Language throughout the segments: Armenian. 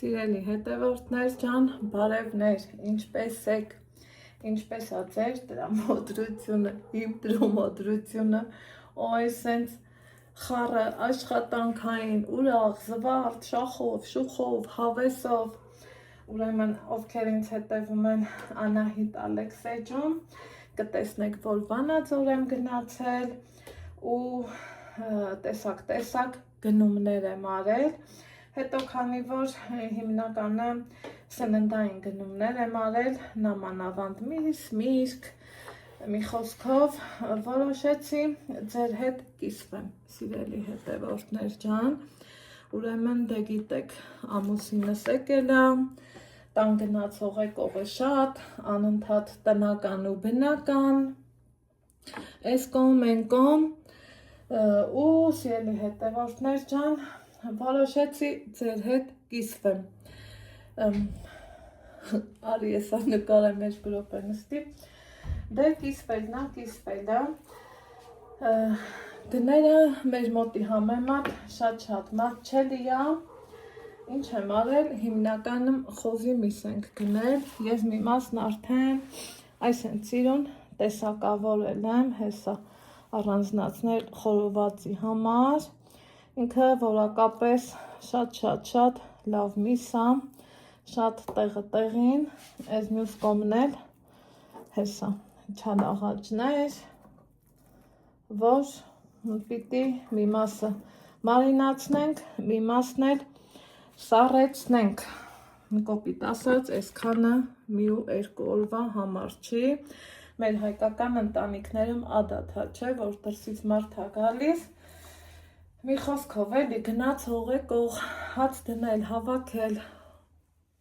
Սիրելի հետևորդներ ջան, բարևներ, ինչպես եք, ինչպես է ձեր տրամադրությունը, իմ տրամադրությունը, այս սենց խառը աշխատանքային, ուրախ, զվարթ, շախով, շուխով, հավեսով, ուրեմն ովքեր ինձ հետևում են Անահիտ Ալեքսեջում, կտեսնեք, որ Վանաձոր եմ գնացել ու տեսակ գնումներ եմ արել, հետո քանի որ հիմնականը սննդային գնումներ եմ արել, նամանավանդ միրգ, մի խոսքով որոշեցի ձեր հետ կիսվեմ, սիրելի հետևորդներ ջան, ուրեմն դե գիտեք, ամուսինս եկել է, տան գնացող եկող է շատ, անընդհատ տնական ու բնական, այս կողմ, այն կողմ, ու սիրելի հետևորդներ ջան, որոշեցի ձեր հետ կիսվեմ, արի եսա նկարեմ մեջ գրոպենստի, դե կիսվել է, գները մեր մոտի համեմատ շատ մատչելի է, ինչ եմ արել, հիմնականում խոզի միս ենք գնել, ես մի մասն արդեն այս են ծիրուն տեսակավորել եմ, հեսա առանձնացնել խորովածի համար, ինքը որակապես շատ լավ միս է, շատ տեղին, այս մյուս կողմն էլ հեսա չալաղաջներ, որ պիտի մի մասը մարինացնենք, մի մասն էլ սառեցնենք, կոպիտ ասած, այսքանը մի ու երկու օրվա համար չի, մեր հայկական ընտանիքներում ադաթա չէ, որ դրսից մարդ է գալիս, մի խոսքով էլի գնացող եկող, հաց դնել, հավաքել,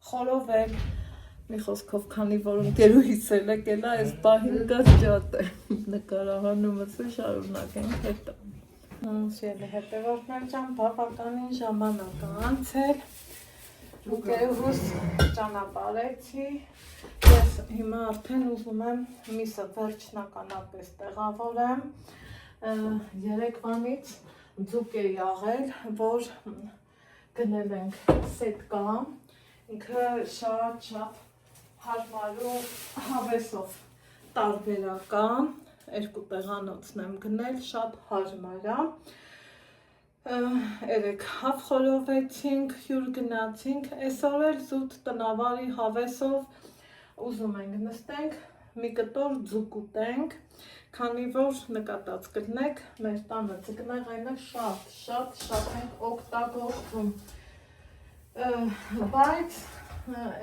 խորովել, մի խոսքով քանի որ ընկերուհիս էլ եկել է, այս պահին կրճատ է, նկարահանումս ու շարունակենք հետո։ Սիրելի հետևորդներ ջան, բավականին ժամանակ է անցել, ընկերուհուս ճանապարհեցի, ես հիմա արդեն ուզում եմ միսը վերջնականապես տեղավորեմ, երեկվանից ձուկ է եղել, որ գնել ենք սետկա, ինքը շատ հարմար ու հավեսով տարբերական, երկու տեղանոցն եմ գնել, շատ հարմար է, երեք հավ խորովեցինք, հյուր գնացինք, այսօր էլ զուտ տնավարի հավեսով ուզում ենք նստենք, մի կտոր ձուկ ուտենք, քանի որ նկատած կլինեք, մեր տանը ձկնեղենը շատ ենք օգտագործում, բայց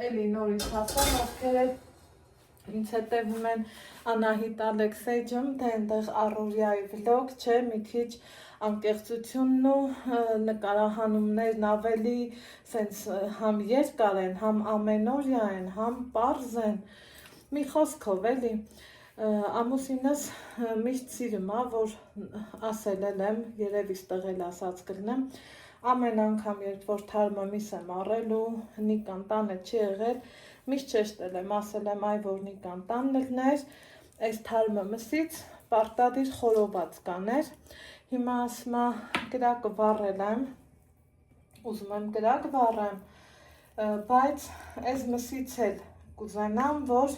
էլի նորից ասեմ, ովքեր ինձ հետևում են Անահիտ Ալեքսեջում, թե այնտեղ առօրյայի վլոգ չէ, մի քիչ անկեղծությունն ու նկարահանումներն ավելի սենց համ երկար են, համ ամենօրյա են, համ պարզ են, մի խոսքով էլի, ամուսինս միշտ սիրում է, որ ասել եմ, երևի ստեղել ասած կլնեմ, ամեն անգամ երբ որ թարմը միս եմ առել ու Նիկան տանը չի եղել, միշտ շեշտել եմ, ասել եմ այ որ Նիկան տանն լներ, այս թարմը մսից պարտադիր խորոված կաներ, հիմա ասմա կրակը վառել եմ, ուզում եմ կրակ վառեմ, բայց այս մսից էլ կուզենամ, որ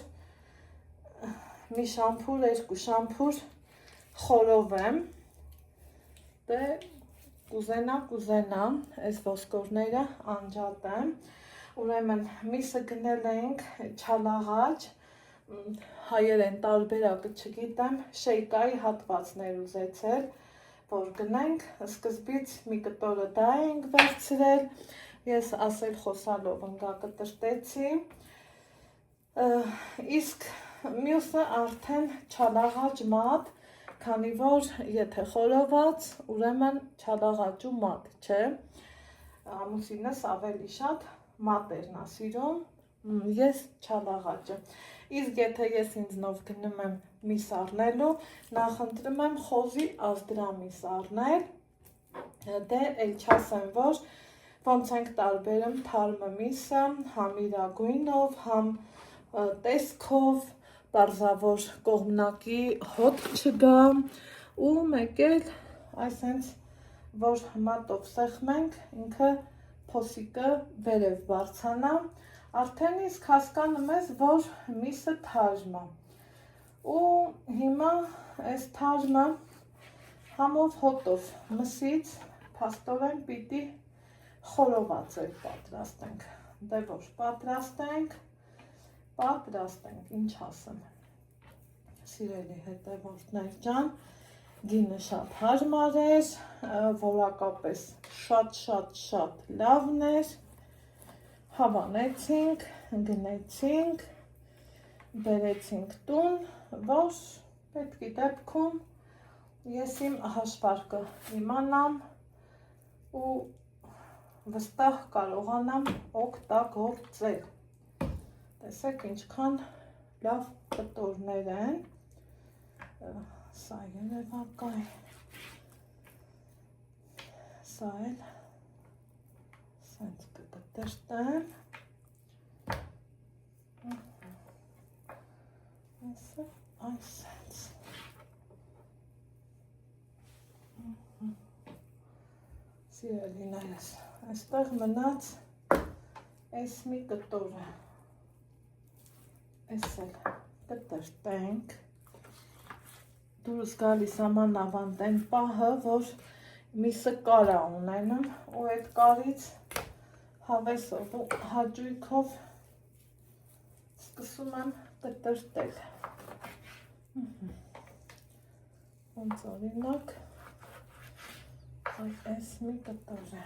մի շամփուր, երկու շամփուր խորովեմ, դե կուզենամ, այս ոսկորները անջատեմ, ուրեմն միսը գնել էինք չալաղաջ, հայեր են տարբերակը չգիտեմ, շեյկայի հատվածներ ուզեցել, որ գնենք, սկզբից մի կտորը դա էինք վերցրել, ես ասել խոսալով ընգա կտրտեցի, իսկ մյուսը արդեն չալաղաջ մատ, քանի որ եթե խորոված, ուրեմն չալաղաջ ու մատ, չէ, ամուսինս ավելի շատ մատերն է սիրում, ես չալաղաջը, իսկ եթե ես ինձնով գնում եմ միս առնելու, նախընտրում եմ խոզի ազդրամիս առնել, դե էլ չասեմ, որ ոնց ենք տարբերում թարմը միսը, համ իրագույնով, համ տեսքով, պարզավոր կողմնակի հոտ չգա ու մեկ էլ այսենց որ մատով սեղմենք ինքը փոսիկը վերև բարձանա, արդեն իսկ հասկանում ես, որ միսը թարմ է։ Ու հիմա այս թարմը համով հոտով մսից փաստորեն պիտի խորովածել պատրաստենք։ Դե որ պատրաստենք, ինչ ասեմ։ Սիրելի հետևորդներ ջան, գինը շատ հարմար էր, որակապես շատ լավն էր, հավանեցինք, գնեցինք, բերեցինք տուն, որ պետքի դեպքում ես իմ հաշվարկը իմանամ ու վստահ կարողանամ օգտագործել։ Տեսեք ինչքան լավ կտորներ են, սա երևակայ, սա էլ սենց կկտրտեմ, այսենց, սիրելիներս, այստեղ մնաց այս մի կտորը, այս էլ կտրտենք, դուրս գալիս աման ավանդեն պահը, որ միսը կարա ունենում ու այդ կարից հավեսով ու հաճույքով սկսում եմ կտրտել։ Ոնց օրինակ այս մի կտոր է։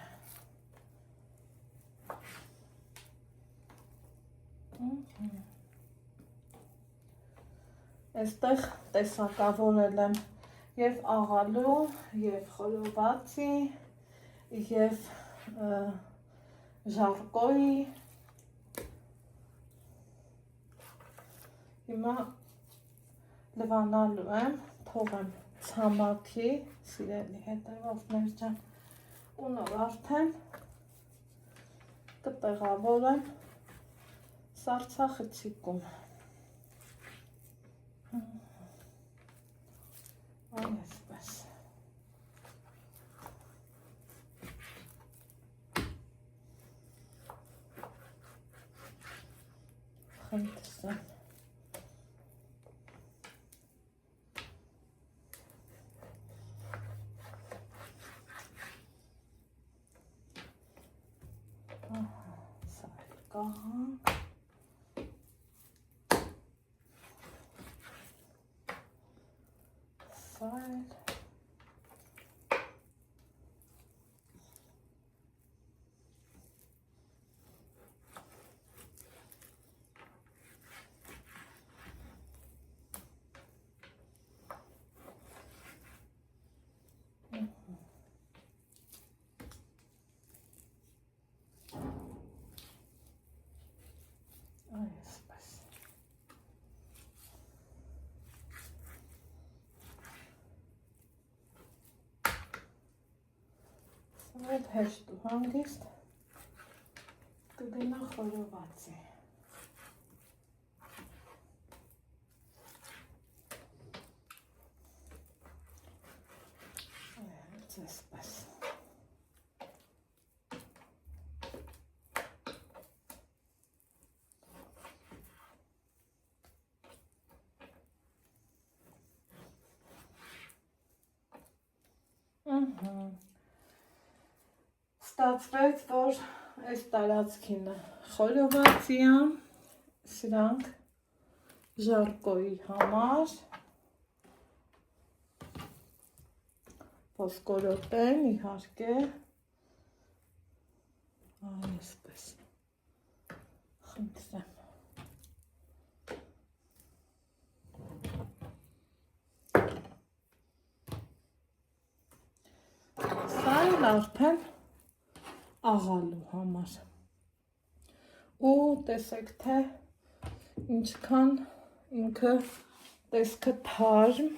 Այստեղ տեսակավորել եմ և աղալու, և խորովածի, և ժարկոյի։ Հիմա լվանալու եմ, թողեմ ցամաքի, սիրելի հետևորդներ ջան, ու նոր արդեն կտեղավորեմ սառցախցիկում։ Այսպես։ Խնդրեմ։ Սա կահանք։ Սա էլ։ Այսպես։ Սա էլ հեշտ ու հանգիստ կգնա խորովածի։ Այսպես։ Ստացվեց, որ այս տարածքինը խորովածի է, սրանք ժարկոյի համար, ոսկորոտեն իհարկե, այսպես, խնդրեմ։ Սա էլ արդեն աղալու համար ու տեսեք թե ինչքան ինքը տեսքը թարմ,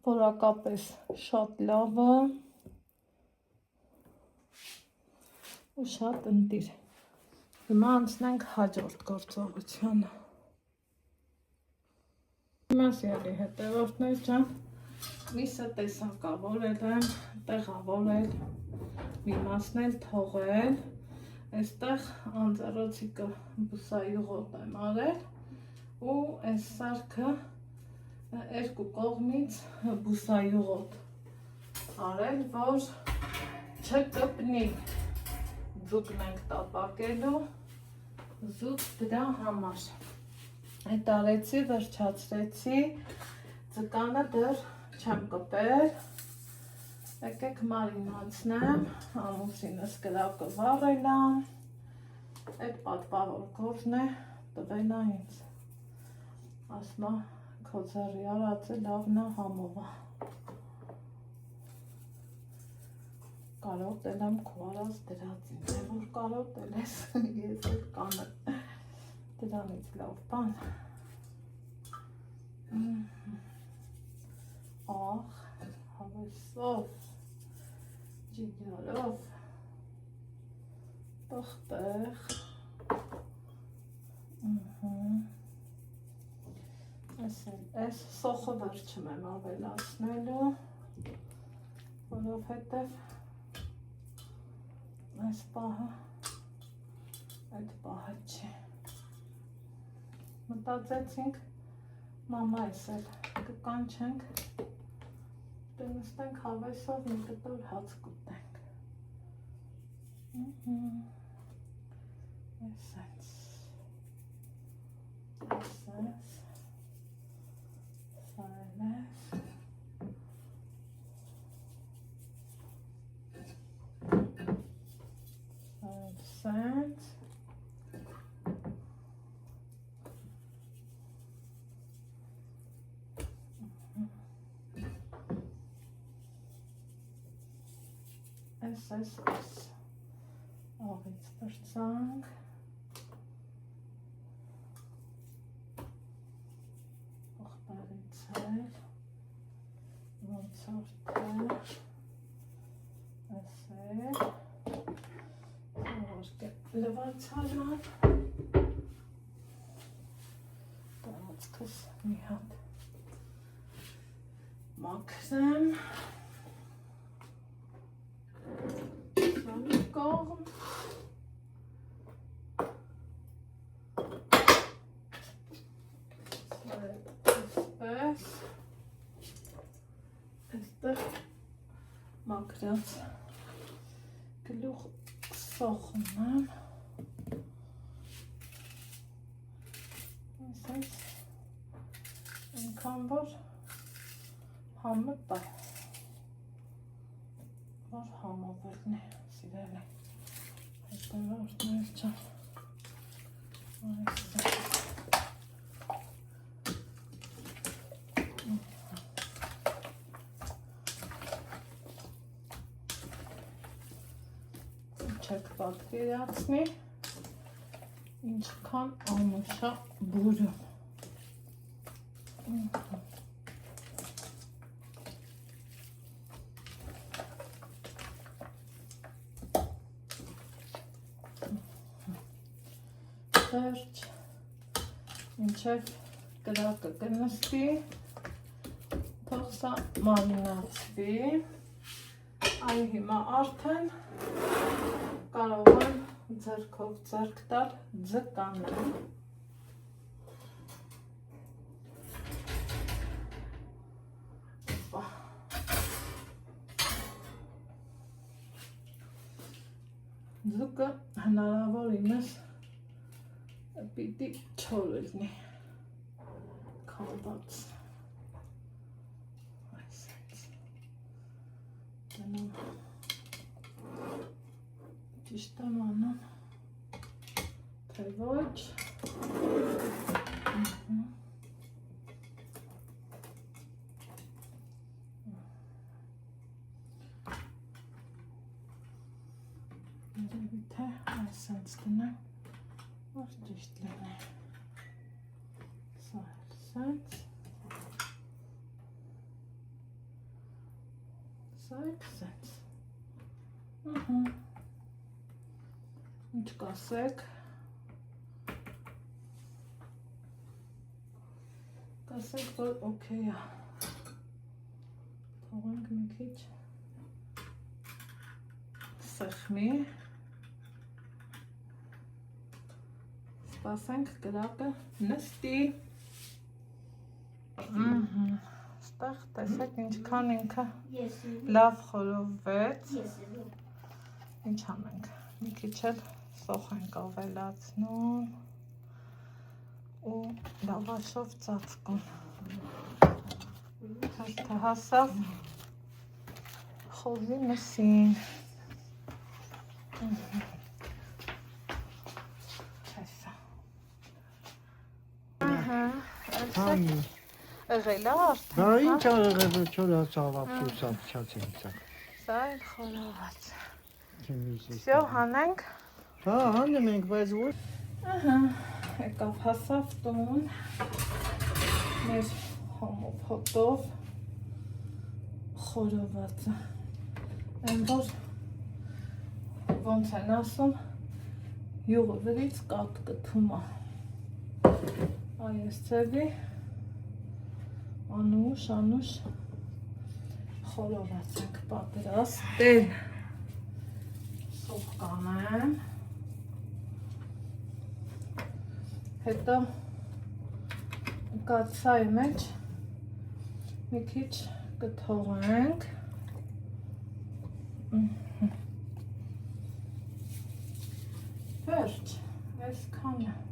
որակապես շատ լավ է ու շատ ընտիր։ Հիմա անցնենք հաջորդ գործողությանը։ Հիմա սիրելի հետևորդներ ջան, Միսը տեսակավորել եմ, տեղավորել, մի մասն էլ թողել, այստեղ անձեռոցիկը բուսայուղոտ եմ արել ու այս սարքը երկու կողմից բուսայուղոտ արել, որ չկպնի, ձուկն ենք տապակելու, զուտ դրա համար։ Այդ արեցի, վերջացրեցի, ձկանը դեռ չեմ կպել, եկեք մարինացնեմ, ամուսինս կրակը վառելա, այդ պատպավոր գործն է տվենա ինձ, ասմա քո ձեռի արածը լավնա համովա, կարոտել եմ քո արած դրած ինձ, որ կարոտել ես, ես էլ կանը, դրանից լավ բան, աղ, հավեսով, ջիգարով, տղտեղ, այս սոխը վերջում եմ ավելացնելու, որովհետև այս պահը, այդ պահը չի, մտածեցինք, մամայս էլ կկանչենք, նստենք հավեսով մի կտոր հաց կուտենք, այսենց, սայլես, այսենց, այս աղից բրծանք, պղպարից էլ, ոնց արդել, այս էլ, որկե լվացալան, տարածքս մի հատ մաքրեմ, կողմ, այսպես, այստեղ մաքրած գլուխ սոխում եմ, այսպես, ինքան որ համըտ է, որ համովերն է, սիրել է, այստեղ արդներ չան, այսպես, չեք պատկերացնի, ինչքան անուշա բուրում, վերջ, մինչև կրակը կնստի, թող սա մարինացվի, այ հիմա արդեն կարող եմ ձեռքով ձեռք տալ ձկանը, ձուկը հնարավորինս պիտի չոր լինի, քանդած, այսպես, դնում, ճիշտ եմ անում, թե ոչ, երևի թե այսենց դնեմ, որ ճիշտ լինի, սա այսենց, սա այսենց, ինչ կասեք, կասեք, որ օքեյ է, թողենք մի քիչ սխմի, սպասենք կրակը նստի, ստեղ տեսեք ինչքան ինքը լավ խորովվեց, ինչ անենք, մի քիչ էլ սոխ ենք ավելացնում ու լավաշով ծածկում, հերթը հասավ խոզի մսին, Եղել է արդեն, Դա ինչ աղեղել է չոր հացավապ չացենք սակ։ Սա էլ խորոված։ Всё, Всё, հանենք։ Հա, հանում ենք, բայց որ։ Եկավ հասավ տուն, մեր համով հոտով խորովածը, են որ ոնց են ասում, յուղը վրից կատ կթում է, այս ծևի անուշ խորոված ենք պատրաստել, սոխ կանեմ, հետո կաթսայի մեջ մի քիչ կթողենք, վերջ, այսքանը